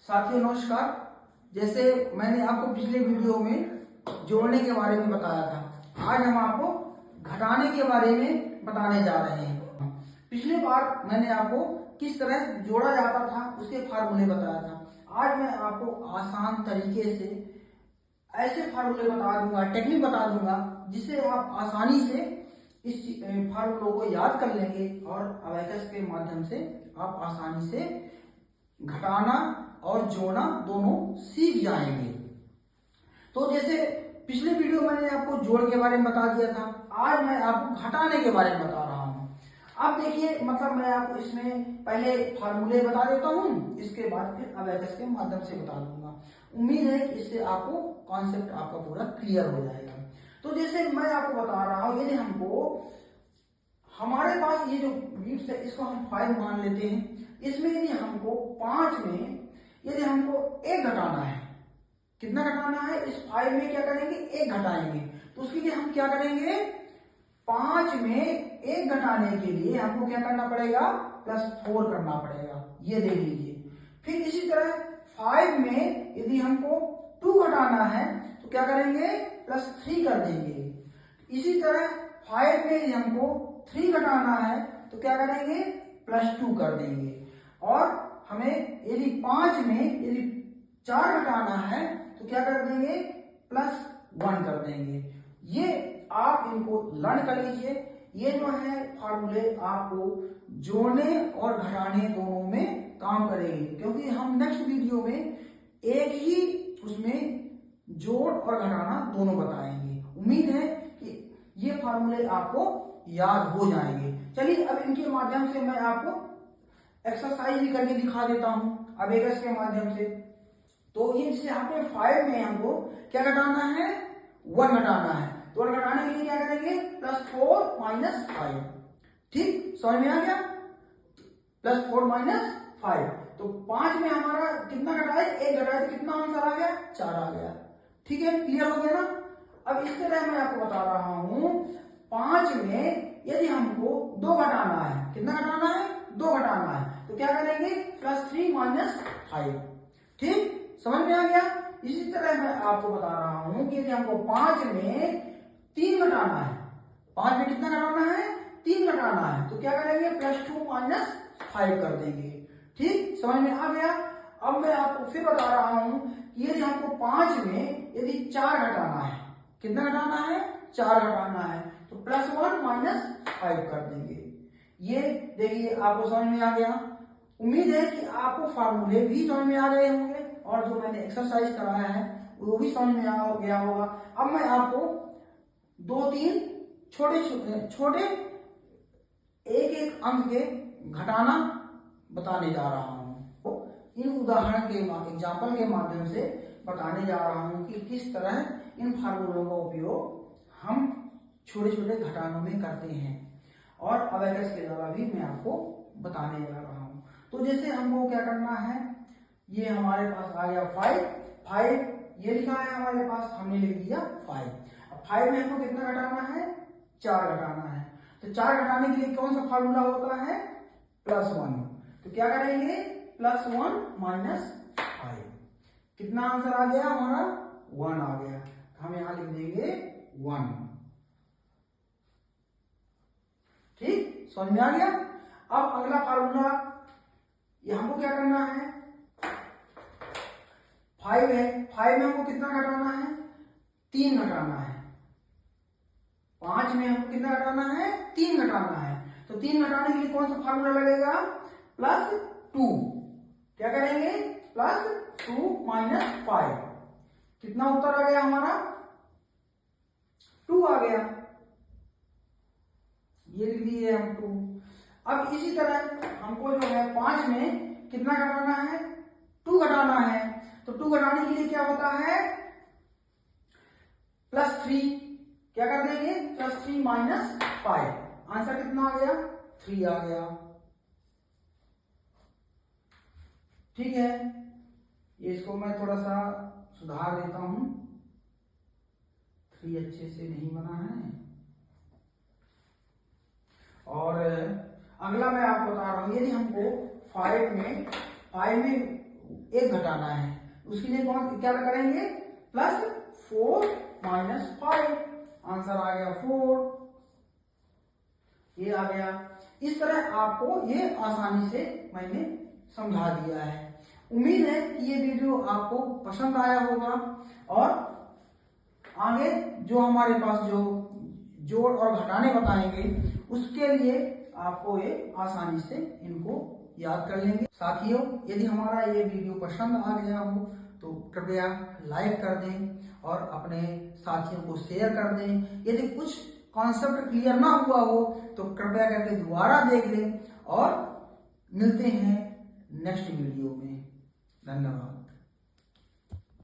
साथियों नमस्कार। जैसे मैंने आपको पिछले वीडियो में जोड़ने के बारे में बताया था, आज हम आपको घटाने के बारे में बताने जा रहे हैं। पिछली बार मैंने आपको किस तरह जोड़ा जाता था उसके फार्मूले बताया था। आज मैं आपको आसान तरीके से ऐसे फार्मूले बता दूंगा, टेक्निक बता दूंगा, जिससे आप आसानी से इस फार्मूलों को याद कर लेंगे और अबैकस के माध्यम से आप आसानी से घटाना और जोड़ना दोनों सीख जाएंगे। तो जैसे पिछले वीडियो मैंने आपको जोड़ के बारे में बता दिया था, आज मैं आपको घटाने के बारे में बता रहा हूं। अब देखिए, मतलब मैं आपको इसमें पहले फार्मूले बता देता हूं, इसके बाद फिर अबैकस के माध्यम से बता दूंगा। उम्मीद है कि इससे आपको कॉन्सेप्ट आपका पूरा क्लियर हो जाएगा। तो जैसे मैं आपको बता रहा हूं, यदि हमको हमारे पास ये जो गिफ्ट है इसको हम 5 मान लेते हैं। इसमें यदि हमको 5 में यदि हमको 1 घटाना है, कितना घटाना है, इस 5 में क्या करेंगे, 1 घटाएंगे। तो उसके लिए हम क्या करेंगे, 5 में 1 घटाने के लिए हमको क्या करना पड़ेगा, +4 करना पड़ेगा। ये देख लीजिए। फिर इसी तरह 5 में यदि हमको 2 घटाना है तो क्या करेंगे, +3 कर देंगे। इसी तरह 5 में यदि हमको 3 घटाना है तो क्या करेंगे, +2 कर देंगे। और हमें यदि 5 में यदि 4 घटाना है तो क्या कर देंगे, +1 कर देंगे। ये आप इनको लर्न कर लीजिए। ये जो है फार्मूले आपको जोड़ने और घटाने दोनों में काम करेंगे, क्योंकि हम नेक्स्ट वीडियो में एक ही उसमें जोड़ और घटाना दोनों बताएंगे। उम्मीद है कि ये फार्मूले आपको याद हो जाएंगे। चलिए अब इनके माध्यम से मैं आपको एक्सरसाइज भी करके दिखा देता हूं अबैकस के माध्यम से। तो ये जैसे यहाँ पे 5 में हमको क्या घटाना है, 1 घटाना है। तो 1 घटाने के लिए क्या करेंगे, +4 - 5। ठीक, समझ में आ गया, +4 - 5। तो 5 में हमारा कितना घटाए, 1 घटाए, तो कितना आंसर आ गया, 4 आ गया। ठीक है, क्लियर हो गया ना। अब इस तरह मैं आपको बता रहा हूं, 5 में यदि हमको 2 घटाना है, कितना घटाना है, 2 घटाना है, तो क्या करेंगे, +3 - 5। ठीक, समझ में आ गया। इसी तरह मैं आपको बता रहा हूं कि यदि हमको 5 में 3 घटाना है, 5 में कितना घटाना है, 3 घटाना है, तो क्या करेंगे, +2 - 5 कर देंगे। ठीक, समझ में आ गया। अब मैं आपको फिर बता रहा हूं कि यदि हमको 5 में यदि 4 घटाना है, कितना घटाना है, 4 घटाना है, तो +1 - 5 कर देंगे। ये देखिए आपको समझ में आ गया। उम्मीद है कि आपको फार्मूले भी समझ में आ गए होंगे और जो मैंने एक्सरसाइज कराया है वो भी समझ में आ गया होगा। अब मैं आपको 2-3 छोटे एक अंक के घटाना बताने जा रहा हूं। तो इन उदाहरण के एग्जाम्पल के माध्यम से बताने जा रहा हूं कि किस तरह इन फार्मूलों का उपयोग हम छोटे छोटे घटानों में करते हैं, और अबैकस के द्वारा भी मैं आपको बताने जा रहा हूं। तो जैसे हमको क्या करना है, ये हमारे पास आ गया 5 ये लिखा है हमारे पास, हमने लिख दिया 5। अब 5 में हमको कितना घटाना है, 4 घटाना है। तो 4 घटाने के लिए कौन सा फार्मूला होता है, +1। तो क्या करेंगे, +1 - 5। कितना आंसर आ गया हमारा, 1 आ गया। हम यहां लिख देंगे 1। ठीक, समझ में आ गया। अब अगला फार्मूला, ये हमको क्या करना है, 5 है, 5 में हमको कितना घटाना है, 3 घटाना है। 5 में हमको कितना घटाना है, 3 घटाना है। तो 3 घटाने के लिए कौन सा फार्मूला लगेगा, +2। क्या करेंगे, +2 - 5। कितना उत्तर आ गया हमारा, 2 आ गया। ये लिख दिए हम 2। अब इसी तरह हमको जो है 5 में कितना घटाना है, 2 घटाना है। तो 2 घटाने के लिए क्या होता है, +3। क्या कर देंगे, +3 - 5। आंसर कितना आ गया, 3 आ गया। ठीक है, इसको मैं थोड़ा सा सुधार देता हूं, 3 अच्छे से नहीं बना है। और अगला मैं आपको बता रहा हूं, यदि हमको 5 में एक घटाना है, उसके लिए क्या करेंगे, +4 - 5, आंसर आ गया 4, ये आ गया। इस तरह आपको ये आसानी से मैंने समझा दिया है। उम्मीद है कि ये वीडियो आपको पसंद आया होगा और आगे जो हमारे पास जो जोड़ और घटाने बताएंगे उसके लिए आपको ये आसानी से इनको याद कर लेंगे। साथियों, यदि हमारा ये वीडियो पसंद आ गया हो तो कृपया लाइक कर दें और अपने साथियों को शेयर कर दें। यदि कुछ कॉन्सेप्ट क्लियर ना हुआ हो तो कृपया करके दोबारा देख लें और मिलते हैं नेक्स्ट वीडियो में। धन्यवाद।